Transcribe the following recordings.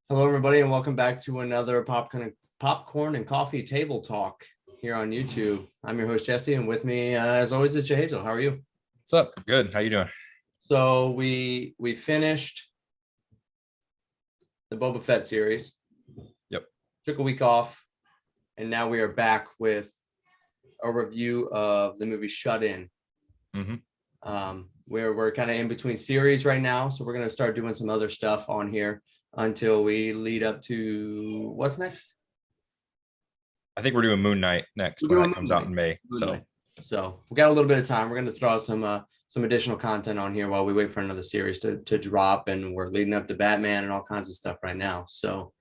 Hello, everybody, and welcome back to another popcorn and coffee table talk here on YouTube. I'm your host Jesse, and with me, as always, is Hazel. How are you? What's up? Good. How you doing? So we finished the Boba Fett series. Yep. Took a week off, and now we are back with a review of the movie Shut In. Where we're kind of in between series right now, so we're going to start doing some other stuff on here until we lead up to what's next. I think we're doing Moon Knight next when that comes out in May. So we got a little bit of time. We're going to throw some additional content on here while we wait for another series to drop, and we're leading up to Batman and all kinds of stuff right now. So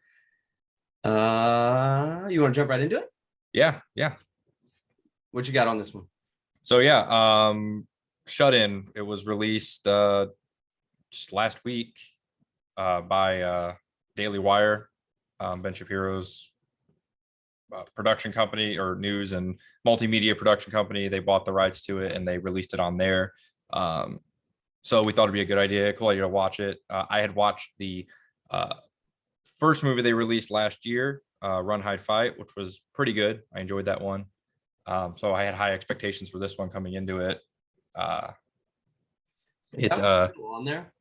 you want to jump right into it? Yeah. What you got on this one? So yeah, Shut In. It was released just last week by Daily Wire, Ben Shapiro's production company or news and multimedia production company. They bought the rights to it and they released it on there. So we thought it'd be a good idea, cool idea to watch it. I had watched the first movie they released last year, Run, Hide, Fight, which was pretty good. I enjoyed that one. So I had high expectations for this one coming into it. Still on there?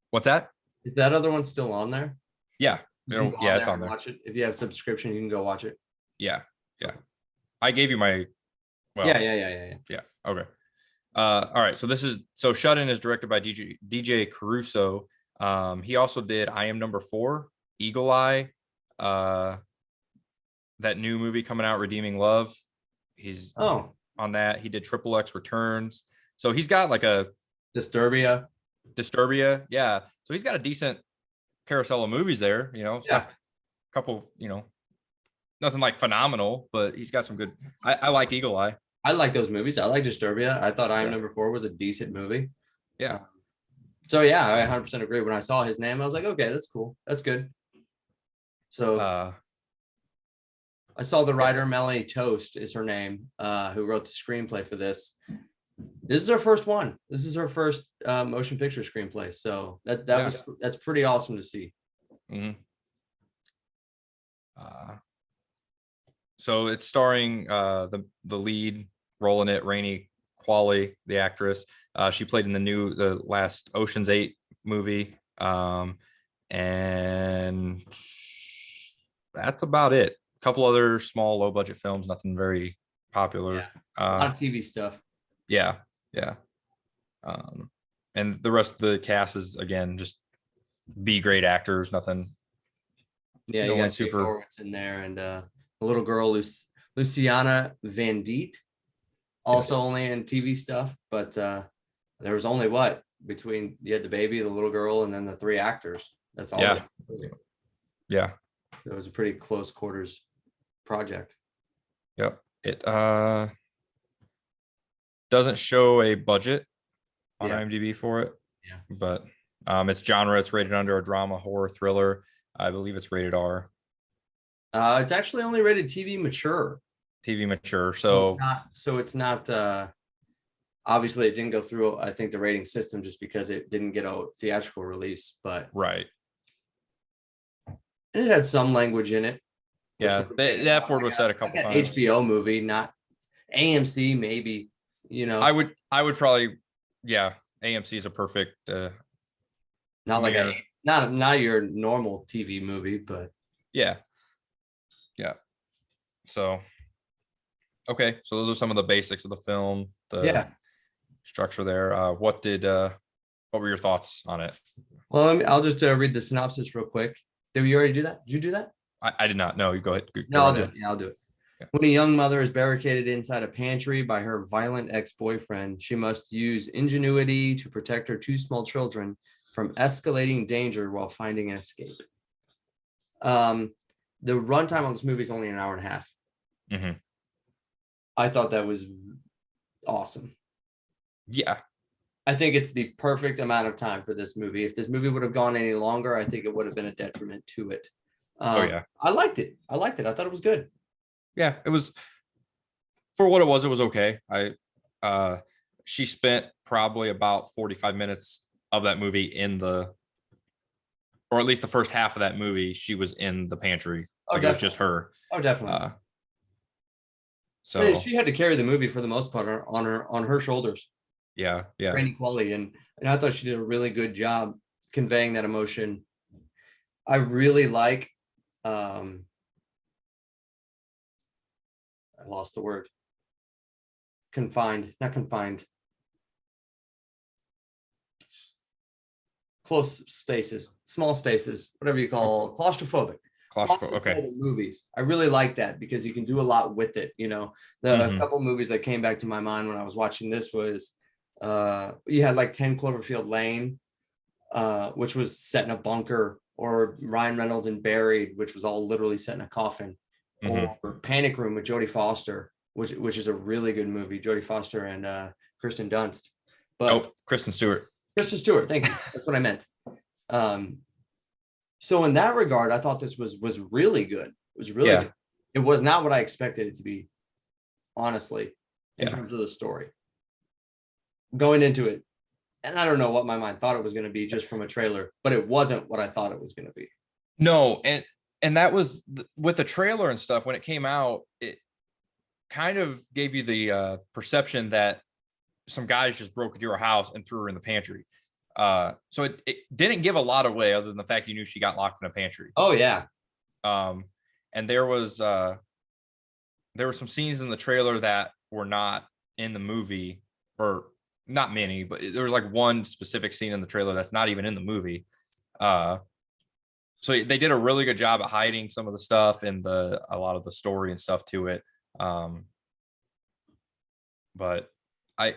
What's that? Is that other one still on there? Yeah. It's on there. Watch it. If you have subscription, you can go watch it. Yeah. I gave you my. Well, yeah. Okay. All right. So Shut In is directed by DJ Caruso. He also did I Am Number 4, Eagle Eye, that new movie coming out, Redeeming Love. He's on that. He did Triple X Returns. So he's got like a Disturbia. Yeah. So he's got a decent carousel of movies there, a couple, nothing like phenomenal, but he's got some good. I like Eagle Eye. I like those movies. I like Disturbia. I thought I Am Number 4 was a decent movie. Yeah. So yeah, I 100% agree. When I saw his name, I was like, okay, that's cool. That's good. So I saw the writer Melanie Toast is her name, who wrote the screenplay for this. This is her first one. This is her first motion picture screenplay. So that's pretty awesome to see. Mm-hmm. So it's starring the lead role in it, Rainey Qualley, the actress. She played in the last Ocean's 8 movie, and that's about it. A couple other small, low budget films, nothing very popular. Yeah. A lot of TV stuff. Yeah. And the rest of the cast is again just B grade actors, nothing. Yeah, you got super Horowitz in there, and a little girl, Luciana Van Diet, also only in TV stuff. But there was only between you had the baby, the little girl, and then the 3 actors. That's all. Yeah. It was a pretty close quarters project. Yep. It doesn't show a budget on IMDb for it. Yeah. But it's genre. It's rated under a drama, horror, thriller. I believe it's rated R. It's actually only rated TV mature. So it's not. Obviously, it didn't go through, I think, the rating system just because it didn't get a theatrical release. But right. And it had some language in it. Yeah, the F word was said a couple times. HBO movie, not AMC, maybe. I would probably, AMC is a perfect. Not like not your normal TV movie, but yeah. So, okay, so those are some of the basics of the film. The structure there. What were your thoughts on it? Well, I'll just read the synopsis real quick. Did we already do that? Did you do that? I did not. No, you go ahead. No, I'll do it. Yeah, I'll do it. Okay. When a young mother is barricaded inside a pantry by her violent ex-boyfriend, she must use ingenuity to protect her 2 small children from escalating danger while finding an escape. The runtime on this movie is only an hour and a half. Mm-hmm. I thought that was awesome. Yeah. I think it's the perfect amount of time for this movie. If this movie would have gone any longer, I think it would have been a detriment to it. I liked it. I thought it was good. Yeah, it was, for what it was okay. She spent probably about 45 minutes of that movie in the or at least the first half of that movie, she was in the pantry. Oh, Like it was just her. Oh, definitely. Uh, I mean, so she had to carry the movie for the most part on her shoulders. yeah, yeah. Training quality, and I thought she did a really good job conveying that emotion. I really like. I lost the word. Confined, not confined. Close spaces, small spaces, whatever you call claustrophobic. Okay. Movies. I really like that because you can do a lot with it. You know, a couple movies that came back to my mind when I was watching this was you had like 10 Cloverfield Lane, which was set in a bunker, or Ryan Reynolds and Buried, which was all literally set in a coffin, or Panic Room with Jodie Foster, which is a really good movie. Jodie Foster and Kirsten Dunst. But Kristen Stewart. Kristen Stewart, thank you. That's what I meant. So in that regard, I thought this was really good. It was really good. It was not what I expected it to be, honestly, in terms of the story. Going into it, and I don't know what my mind thought it was going to be just from a trailer, but it wasn't what I thought it was going to be. No, and that was with the trailer and stuff. When it came out, it kind of gave you the perception that some guys just broke into your house and threw her in the pantry. So it didn't give a lot away other than the fact you knew she got locked in a pantry. Oh yeah. And there were some scenes in the trailer that were not in the movie, or not many, but there was like one specific scene in the trailer that's not even in the movie. So they did a really good job at hiding some of the stuff and a lot of the story and stuff to it. But I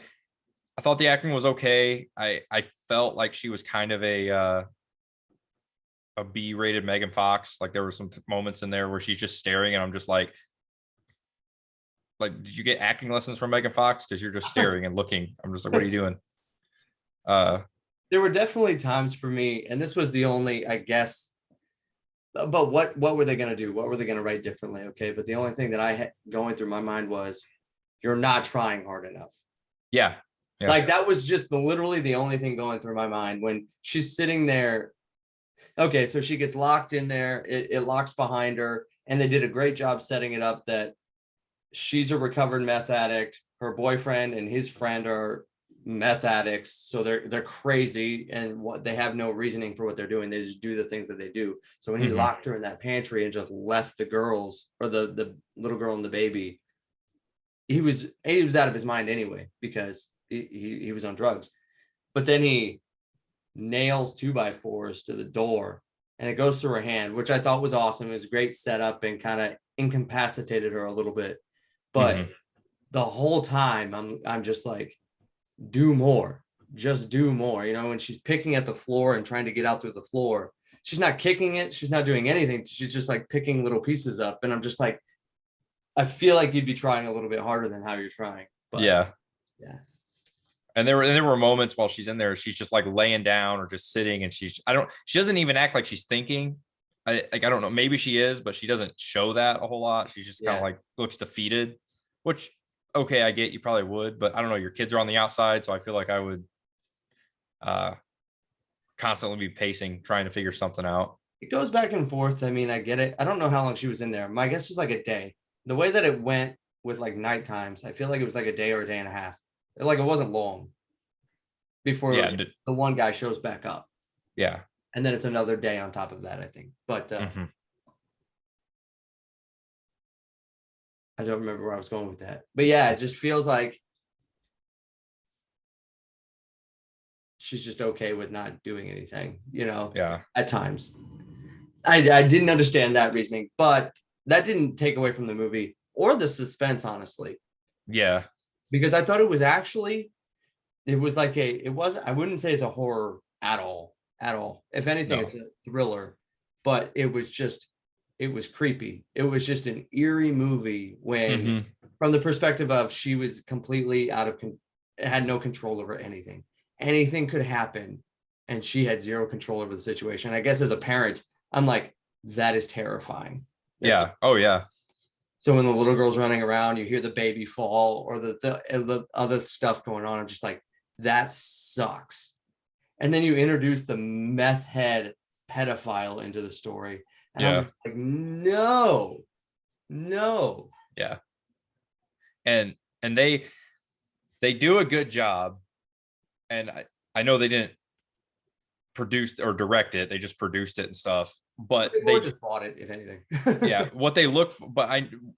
thought the acting was okay. I felt like she was kind of a B-rated Megan Fox. Like there were some moments in there where she's just staring, and I'm just like, did you get acting lessons from Megan Fox? Because you're just staring and looking. I'm just like, what are you doing? There were definitely times for me, and this was the only, I guess. But what were they going to do? What were they going to write differently? Okay, but the only thing that I had going through my mind was, you're not trying hard enough. Yeah. Like that was just literally the only thing going through my mind when she's sitting there. Okay, so she gets locked in there. It locks behind her, and they did a great job setting it up that she's a recovered meth addict. Her boyfriend and his friend are meth addicts, so they're crazy, and they have no reasoning for what they're doing. They just do the things that they do. So when he locked her in that pantry and just left the girls, or the little girl and the baby, he was out of his mind anyway, because he was on drugs. But then he nails 2x4s to the door, and it goes through her hand, which I thought was awesome. It was a great setup and kind of incapacitated her a little bit. But the whole time I'm just like, do more, just do more. You know, when she's picking at the floor and trying to get out through the floor, she's not kicking it, she's not doing anything. She's just like picking little pieces up. And I'm just like, I feel like you'd be trying a little bit harder than how you're trying. But yeah. And there were moments while she's in there, she's just like laying down or just sitting, and she doesn't even act like she's thinking. I don't know, maybe she is, but she doesn't show that a whole lot. She's just kind of like looks defeated, which, okay, I get, you probably would, but I don't know, your kids are on the outside, so I feel like I would constantly be pacing, trying to figure something out. It goes back and forth. I mean, I get it. I don't know how long she was in there. My guess was like a day. The way that it went with like night times, I feel like it was like a day or a day and a half. Like it wasn't long before the one guy shows back up. Yeah. And then it's another day on top of that, I think. But I don't remember where I was going with that. But yeah, it just feels like she's just okay with not doing anything, you know? Yeah. At times. I didn't understand that reasoning, but that didn't take away from the movie or the suspense, honestly. Yeah. Because I thought it was actually, I wouldn't say it's a horror at all. If anything, it's a thriller, but it was creepy. It was just an eerie movie when, from the perspective of, she was completely had no control over anything. Anything could happen, and she had zero control over the situation. I guess as a parent, I'm like, that is terrifying. Yeah. Oh yeah. So when the little girl's running around, you hear the baby fall or the other stuff going on. I'm just like, that sucks. And then you introduce the meth head pedophile into the story. And I'm Yeah. just like, no. Yeah. And they do a good job. And I know they didn't produce or direct it, they just produced it and stuff. But they just bought it, if anything. Yeah, what they look for,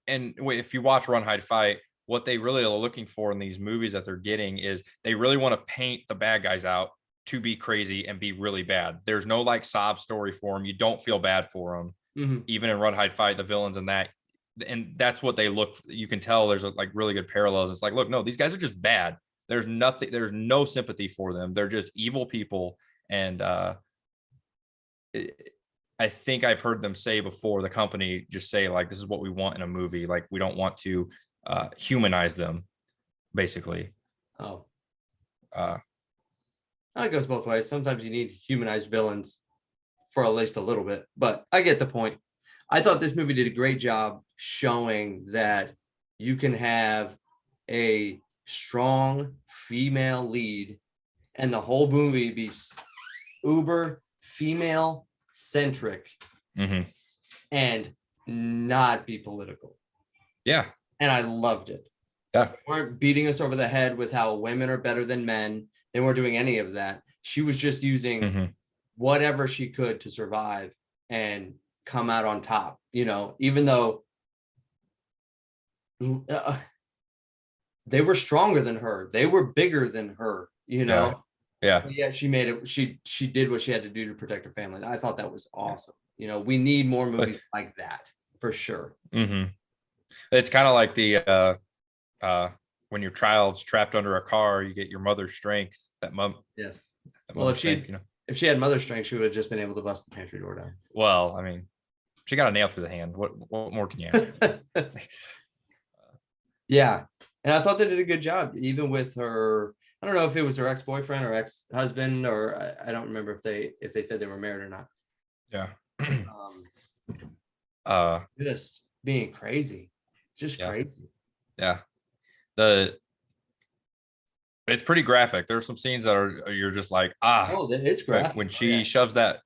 if you watch Run, Hide, Fight, what they really are looking for in these movies that they're getting is they really want to paint the bad guys out to be crazy and be really bad. There's no like sob story for them. You don't feel bad for them. Mm-hmm. Even in Run, Hide, Fight, the villains and that, and that's what they look. You can tell there's like really good parallels. It's like, look, no, these guys are just bad. There's nothing. There's no sympathy for them. They're just evil people. And I think I've heard them say before, the company just say like, this is what we want in a movie. Like, we don't want to humanize them, basically. It goes both ways. Sometimes you need humanized villains for at least a little bit, but I get the point. I thought this movie did a great job showing that you can have a strong female lead and the whole movie be uber female centric and not be political. Yeah. And I loved it. Yeah. They weren't beating us over the head with how women are better than men. They weren't doing any of that. She was just using whatever she could to survive and come out on top, you know, even though they were stronger than her. They were bigger than her, you know? Yeah. Yeah, she made it. She did what she had to do to protect her family. And I thought that was awesome. You know, we need more movies like that for sure. It's kind of like the when your child's trapped under a car, you get your mother's strength. Yes. Well, if she had mother strength, she would have just been able to bust the pantry door down. Well, I mean, she got a nail through the hand. What more can you ask? Yeah, and I thought they did a good job, even with her. I don't know if it was her ex-boyfriend or ex-husband, or I don't remember if they said they were married or not. Yeah. Just being crazy, crazy. Yeah. It's pretty graphic. There's some scenes that you're just like, it's graphic. Like when she shoves that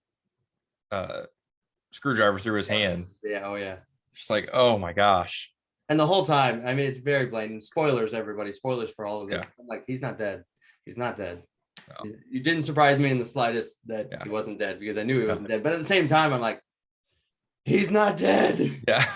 screwdriver through his hand. Yeah. Oh yeah. Just like, oh my gosh. And the whole time, I mean, it's very blatant. Spoilers, everybody. Spoilers for all of this. I'm like, he's not dead. He's not dead. No. You didn't surprise me in the slightest that he wasn't dead, because I knew he wasn't dead. But at the same time, I'm like, he's not dead. Yeah.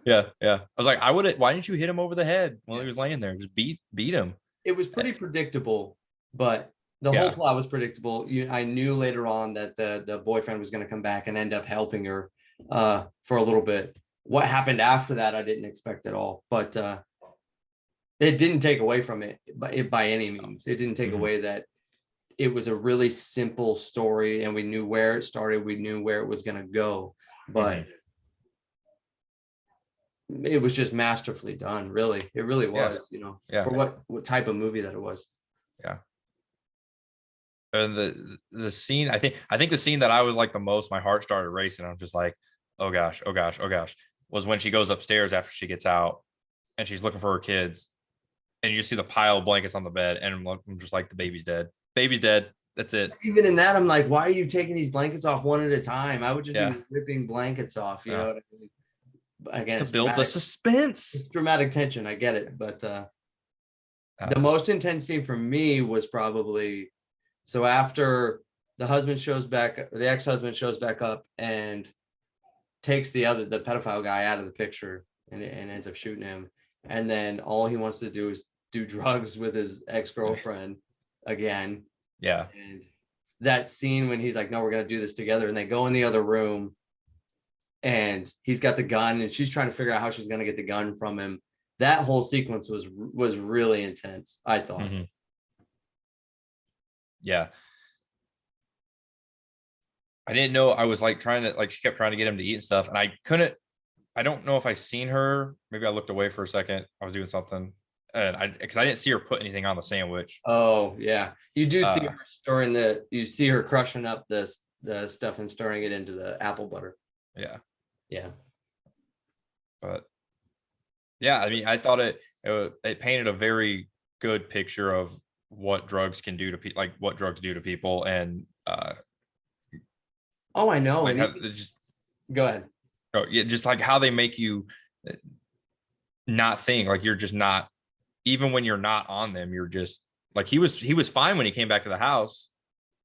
Yeah. I was like, why didn't you hit him over the head while he was laying there? Just beat him. It was pretty predictable, but the whole plot was predictable. I knew later on that the boyfriend was going to come back and end up helping her for a little bit. What happened after that, I didn't expect at all, but it didn't take away from it by any means. It didn't take away that it was a really simple story, and we knew where it started. We knew where it was going to go, but it was just masterfully done. Really, it really was. You know, for what type of movie that it was. Yeah. And the scene, I think the scene that I was like the most, my heart started racing. I'm just like, oh gosh, was when she goes upstairs after she gets out and she's looking for her kids, and you just see the pile of blankets on the bed, and I'm just like, the baby's dead. That's it. Even in that, I'm like, why are you taking these blankets off one at a time? I would just be ripping blankets off. You know what I mean? Again, to build the suspense. It's dramatic tension. I get it, but the most intense scene for me was probably after the husband shows back, or the ex-husband shows back up and takes the pedophile guy out of the picture and ends up shooting him. And then all he wants to do is do drugs with his ex-girlfriend again. Yeah. And that scene when he's like, no, we're going to do this together. And they go in the other room and he's got the gun and she's trying to figure out how she's going to get the gun from him. That whole sequence was really intense, I thought. Yeah. I didn't know. I was like she kept trying to get him to eat and stuff. And I don't know if I seen her. Maybe I looked away for a second. I was doing something. And because I didn't see her put anything on the sandwich. Oh yeah. You do see her stirring you see her crushing up the stuff and stirring it into the apple butter. Yeah. Yeah. But yeah, I mean, I thought it painted a very good picture of what drugs can do to people, like what drugs do to people. And Oh, I know. Like And how, they just go ahead. oh, yeah, just like how they make you not think like you're just not, even when you're not on them, you're just like he was fine when he came back to the house,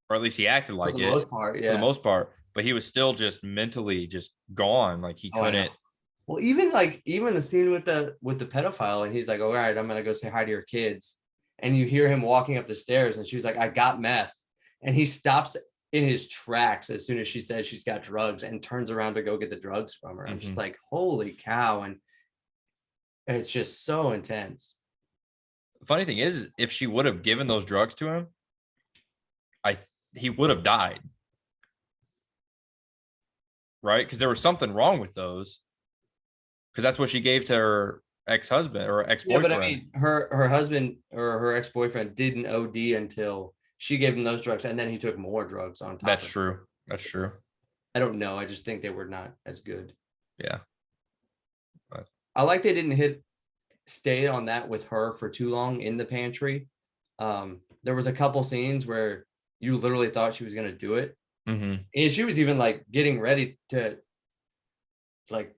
or at least he acted For like the it most part, for the yeah. most part, but he was still just mentally just gone. Like he Oh, I know. couldn't. Well, even the scene with the pedophile, and he's like, "All right, I'm gonna go say hi to your kids," and you hear him walking up the stairs, and she's like, "I got meth," and he stops in his tracks as soon as she says she's got drugs, and turns around to go get the drugs from her. I'm just like, "Holy cow!" And it's just so intense. The funny thing is, if she would have given those drugs to him, I he would have died, right? Because there was something wrong with those. Because that's what she gave to her ex-husband or Yeah, but I ex-boyfriend. mean, her husband or her ex-boyfriend didn't OD until she gave him those drugs, and then he took more drugs on top That's of it. true. That's true. I don't know. I just think they were not as good. Yeah. But I like they didn't stay on that with her for too long in the pantry. There was a couple scenes where you literally thought she was gonna do it. And she was even like getting ready to like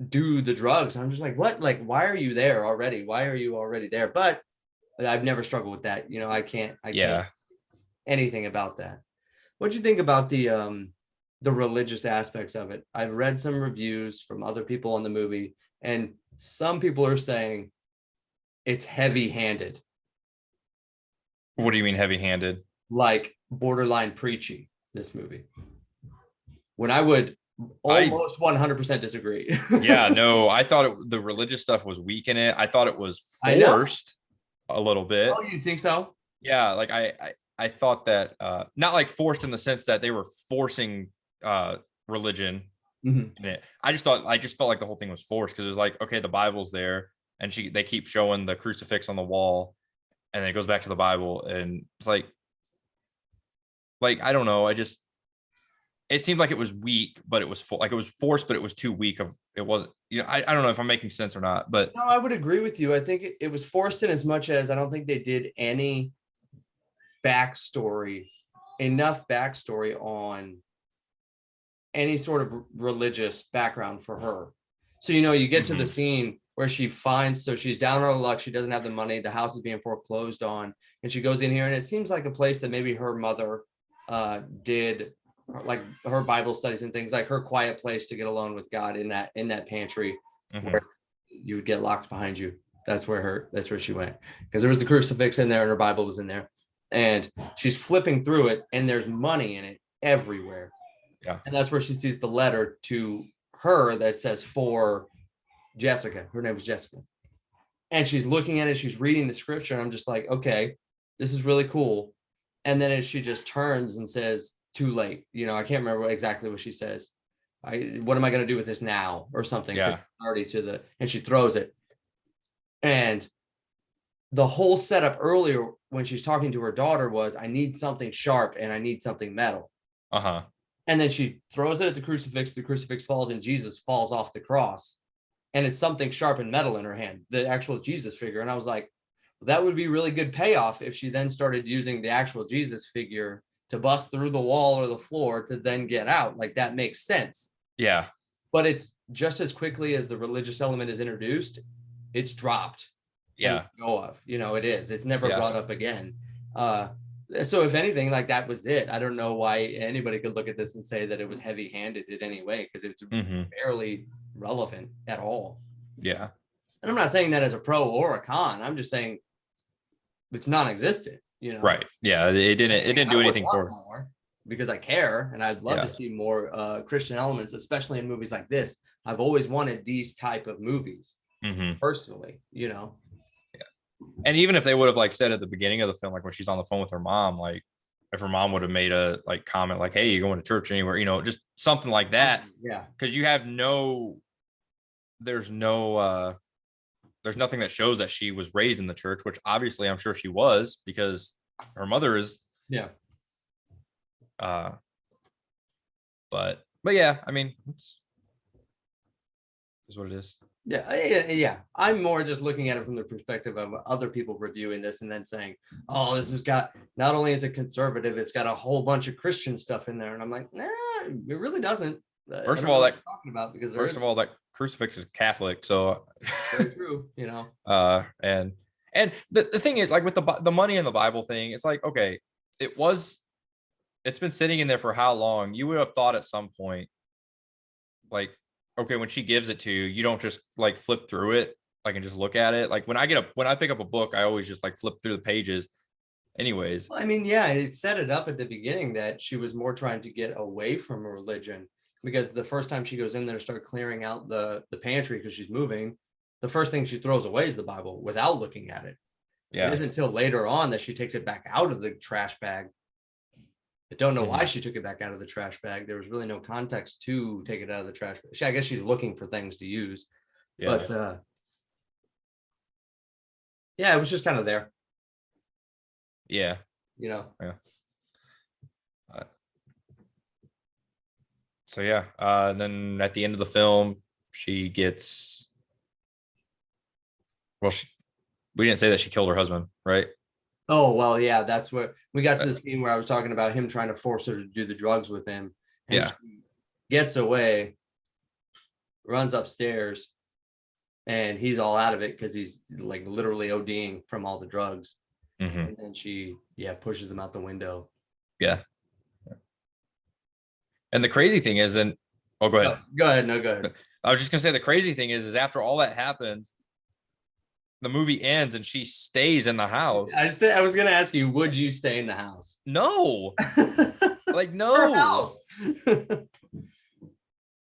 do the drugs. I'm just like, what? Like, why are you there already? Why are you already there? But I've never struggled with that. I can't yeah. anything about that. What do you think about the religious aspects of it? I've read some reviews from other people on the movie, and some people are saying it's heavy-handed, What do you mean heavy-handed? like borderline preachy, this movie. When I would I almost 100% disagree. yeah, no, I thought the religious stuff was weak in it. I thought it was I know. forced a little bit. Oh, you think so? Yeah, like I thought that not like forced in the sense that they were forcing religion Mhm. in it. I just felt like the whole thing was forced because it was like, okay, the Bible's there and they keep showing the crucifix on the wall and then it goes back to the Bible and it's like I don't know, it seemed like it was weak, but it was like it was forced, but it was too weak of it wasn't, I don't know if I'm making sense or not, but No, I would agree with you. I think it was forced in as much as I don't think they did any backstory, enough backstory on any sort of religious background for her. So, you get to the scene where so she's down on her luck. She doesn't have the money. The house is being foreclosed on. And she goes in here, and it seems like a place that maybe her mother did like her Bible studies and things, like her quiet place to get alone with God in that pantry where you would get locked behind you. That's where she went, because there was the crucifix in there and her Bible was in there. And she's flipping through it, and there's money in it everywhere. yeah. And that's where she sees the letter to her that says for Jessica. Her name was Jessica. And she's looking at it, she's reading the scripture, and I'm just like, okay, this is really cool. And then she just turns and says, too late. I can't remember exactly what she says. What am I going to do with this now, or something? Yeah. Already and she throws it. And the whole setup earlier when she's talking to her daughter was, I need something sharp and I need something metal. And then she throws it at the crucifix falls, and Jesus falls off the cross. And it's something sharp and metal in her hand, the actual Jesus figure. And I was like, that would be really good payoff if she then started using the actual Jesus figure to bust through the wall or the floor to then get out. Like, that makes sense. Yeah. But it's just as quickly as the religious element is introduced, it's dropped. Yeah. Go of, it is. It's never Yeah. brought up again. So if anything, like, that was it. I don't know why anybody could look at this and say that it was heavy-handed in any way, because it's barely relevant at all. Yeah. And I'm not saying that as a pro or a con. I'm just saying it's non-existent, Right. Yeah. It didn't do anything for more, because I care, and I'd love to see more Christian elements, especially in movies like this. I've always wanted these type of movies, personally, Yeah. And even if they would have like said at the beginning of the film, like when she's on the phone with her mom, like if her mom would have made a like comment like, hey, you going to church anywhere, just something like that. Yeah. Because you have there's nothing that shows that she was raised in the church, which obviously I'm sure she was, because her mother is. Yeah. But yeah, I mean, it's what it is. Yeah. I'm more just looking at it from the perspective of other people reviewing this and then saying, "Oh, this has got not only is it conservative, it's got a whole bunch of Christian stuff in there." And I'm like, "Nah, it really doesn't." I First don't of all, know what that you're talking about because there first is of all, that crucifix is Catholic, so very true, you know. and the thing is, like with the money in the Bible thing, it's like, okay, it's been sitting in there for how long? You would have thought at some point, like, okay, when she gives it to you, you don't just like flip through it, like, and just look at it. Like when I pick up a book, I always just like flip through the pages. Anyways, Well, I mean, yeah, it set it up at the beginning that she was more trying to get away from religion because the first time she goes in there to start clearing out the pantry because she's moving, the first thing she throws away is the Bible without looking at it. It yeah. isn't until later on that she takes it back out of the trash bag. I don't know why Mhm. she took it back out of the trash bag. There was really no context to take it out of the trash bag. I guess she's looking for things to use, Yeah. but yeah, it was just kind of there, Yeah. you know. Yeah. Uh, so yeah, and then at the end of the film, she gets, well, we didn't say that she killed her husband, right? Oh, well, yeah, that's what we got to Uh, the scene where I was talking about him trying to force her to do the drugs with him. And yeah. she gets away, runs upstairs, and he's all out of it because he's like literally ODing from all the drugs. Hmm. And then she, yeah, pushes him out the window. Yeah. And the crazy thing is, and oh, go ahead. Go ahead. No, go ahead. I was just gonna say the crazy thing is after all that happens, the movie ends and she stays in the house. I was gonna ask you, would you stay in the house? No, like Her no. house.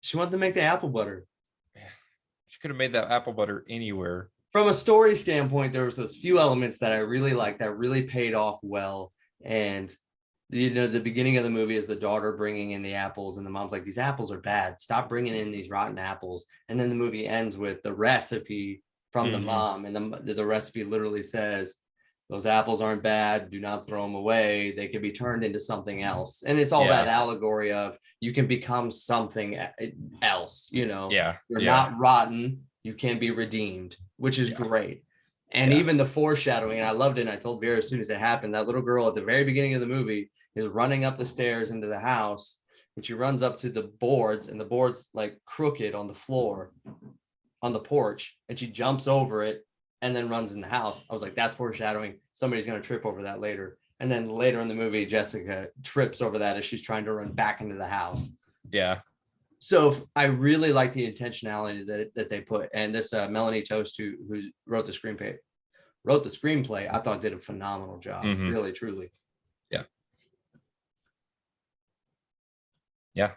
She wanted to make the apple butter. She could have made that apple butter anywhere. From a story standpoint, there was those few elements that I really liked that really paid off well. And the beginning of the movie is the daughter bringing in the apples, and the mom's like, "These apples are bad. Stop bringing in these rotten apples." And then the movie ends with the recipe from the Hmm. mom, and the recipe literally says, "Those apples aren't bad. Do not throw them away. They can be turned into something else." And it's all that Yeah. allegory of you can become something else. Yeah. You're Yeah. not rotten. You can be redeemed, which is Yeah. great. And Yeah. even the foreshadowing, I loved it. And I told Vera as soon as it happened, that little girl at the very beginning of the movie is running up the stairs into the house, and she runs up to the boards, and the boards like crooked on the floor on the porch, and she jumps over it and then runs in the house. I was like, that's foreshadowing. Somebody's going to trip over that later. And then later in the movie, Jessica trips over that as she's trying to run back into the house. Yeah. So I really like the intentionality that they put. And this Melanie Toast, who wrote the screenplay, I thought did a phenomenal job. Hmm. Really, truly. Yeah. Yeah.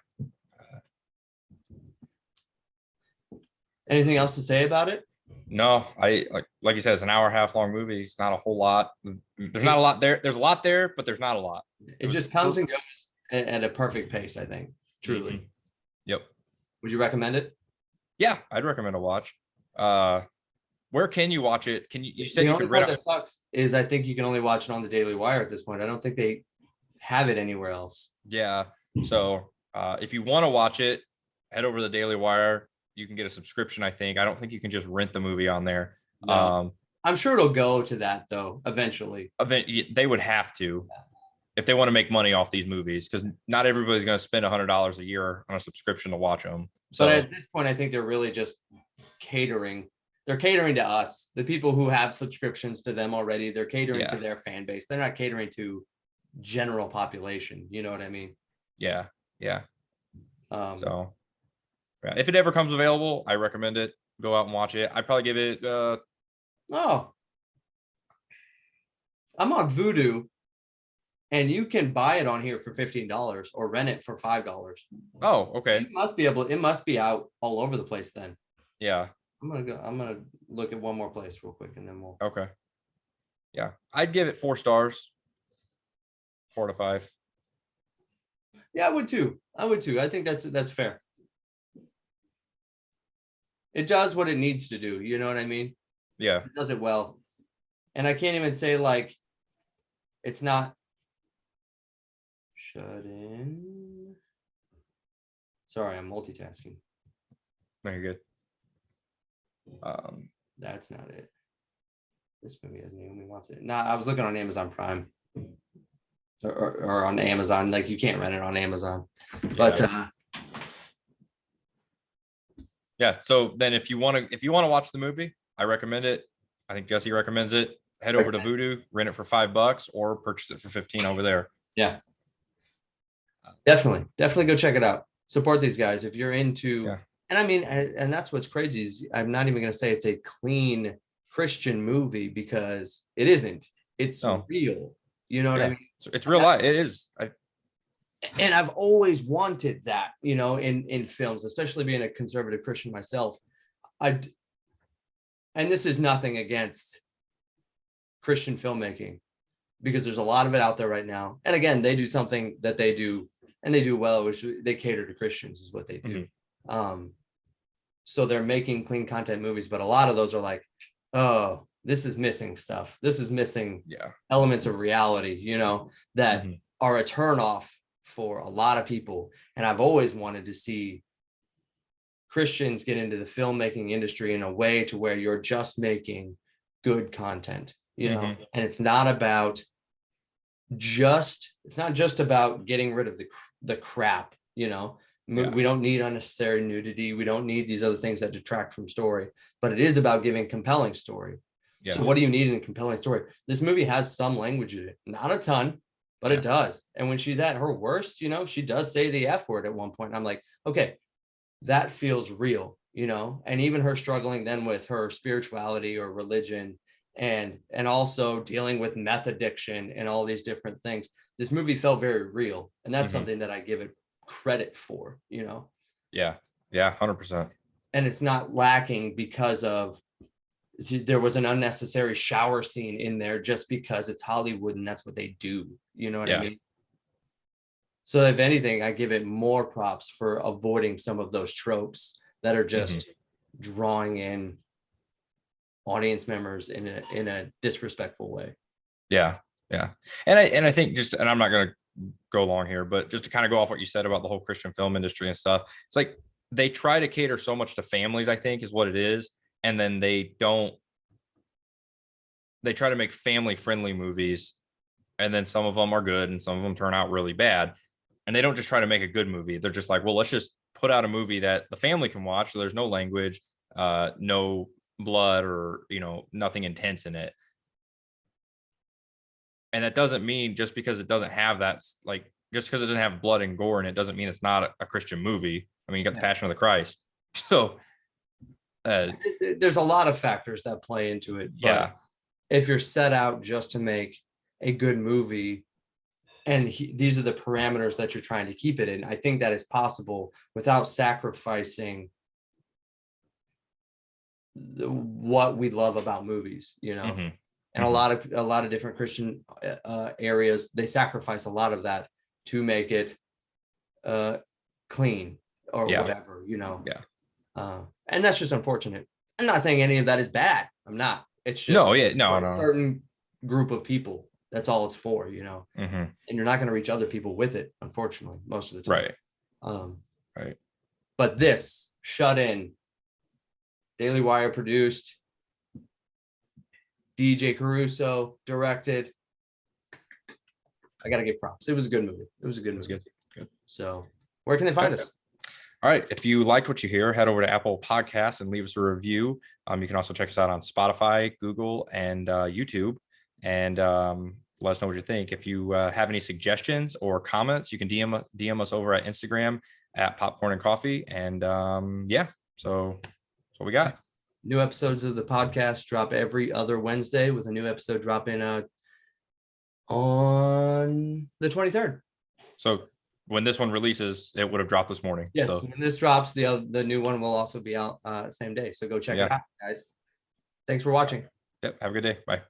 Anything else to say about it? No, I like you said, it's an hour and a half long movie. It's not a whole lot. There's not a lot there. There's a lot there, but there's not a lot. It just comes and goes at a perfect pace, I think. Truly. Mhm. Yep. Would you recommend it? Yeah, I'd recommend a watch. Where can you watch it? You said The you only could rent part it? that sucks is I think you can only watch it on the Daily Wire at this point. I don't think they have it anywhere else. Yeah. So if you want to watch it, head over to the Daily Wire. You can get a subscription, I think. I don't think you can just rent the movie on there. No. I'm sure it'll go to that though eventually. They would have to if they want to make money off these movies, because not everybody's going to spend $100 a year on a subscription to watch them. So, but at this point, I think they're really just catering. They're catering to us, the people who have subscriptions to them already. They're catering to their fan base. They're not catering to general population. You know what I mean? Yeah. Yeah. So yeah, if it ever comes available, I recommend it. Go out and watch it. I'd probably give it. I'm on Vudu, and you can buy it on here for $15 or rent it for $5. Oh, okay. It must be out all over the place then. Yeah. I'm gonna look at one more place real quick and then we'll. Okay. Yeah, I'd give it 4 stars. 4 to 5. Yeah, I would too. I think that's fair. It does what it needs to do. You know what I mean? Yeah. It does it well. And I can't even say like it's not shut in. Sorry, I'm multitasking. No, you're good. That's not it. This movie has Naomi Watts in it. Nah, I was looking on Amazon Prime. Or on Amazon. Like, you can't rent it on Amazon. But yeah. So then if you want to watch the movie, I recommend it. I think Jesse recommends it. Head over to Vudu, rent it for $5 or purchase it for 15 over there. Yeah. Definitely go check it out. Support these guys if you're into, and I mean, and that's what's crazy is I'm not even going to say it's a clean Christian movie because it isn't. It's real. You know what I mean? It's real life. It is. And I've always wanted that, you know, in films, especially being a conservative Christian myself. And this is nothing against Christian filmmaking, because there's a lot of it out there right now. And again, they do something that they do and they do well, which they cater to Christians is what they do. So they're making clean content movies, but a lot of those are like, oh, this is missing stuff. This is missing elements of reality, you know, that are a turnoff for a lot of people. And I've always wanted to see Christians get into the filmmaking industry in a way to where you're just making good content, you know, and it's not just about getting rid of the crap, you know. We don't need unnecessary nudity. We don't need these other things that detract from story, but it is about giving compelling story. So what do you need in a compelling story? This movie has some language in it, not a ton, but it does. And when she's at her worst, you know, she does say the F word at one point. And I'm like, okay, that feels real, you know. And even her struggling then with her spirituality or religion, and also dealing with meth addiction and all these different things. This movie felt very real, and that's something that I give it credit for, you know. 100%. And it's not lacking because of there was an unnecessary shower scene in there just because it's Hollywood and that's what they do, you know what I mean. So if anything, I give it more props for avoiding some of those tropes that are just drawing in audience members in a disrespectful way. And I think and I'm not going to go long here, but just to kind of go off what you said about the whole Christian film industry and stuff, it's like they try to cater so much to families, I think is what it is. And then they try to make family friendly movies, and then some of them are good and some of them turn out really bad. And they don't just try to make a good movie. They're just like, well, let's just put out a movie that the family can watch. So there's no language, no blood, or, you know, nothing intense in it. And that doesn't mean just because it doesn't have that, like, just because it doesn't have blood and gore in it, doesn't mean it's not a Christian movie. I mean, you got the Passion of the Christ. So there's a lot of factors that play into it. But if you're set out just to make a good movie, and these are the parameters that you're trying to keep it in, I think that is possible without sacrificing what we love about movies, you know. And a lot of different Christian areas, they sacrifice a lot of that to make it clean or whatever, you know. And that's just unfortunate. I'm not saying any of that is bad. I'm not. It's just a certain group of people. That's all it's for, you know. And you're not going to reach other people with it, unfortunately, most of the time. But this Shut In, Daily Wire produced, DJ Caruso directed. I gotta give props. It was a good movie. It was a good movie. Good. So where can they find us? All right. If you liked what you hear, head over to Apple Podcasts and leave us a review. You can also check us out on Spotify, Google, and YouTube. And let us know what you think. If you have any suggestions or comments, you can DM us over at Instagram at Popcorn and Coffee. And so that's what we got. New episodes of the podcast drop every other Wednesday, with a new episode dropping on the 23rd. So when this one releases, it would have dropped this morning. Yes, so when this drops, the new one will also be out same day. So go check it out, guys. Thanks for watching. Yep. Have a good day. Bye.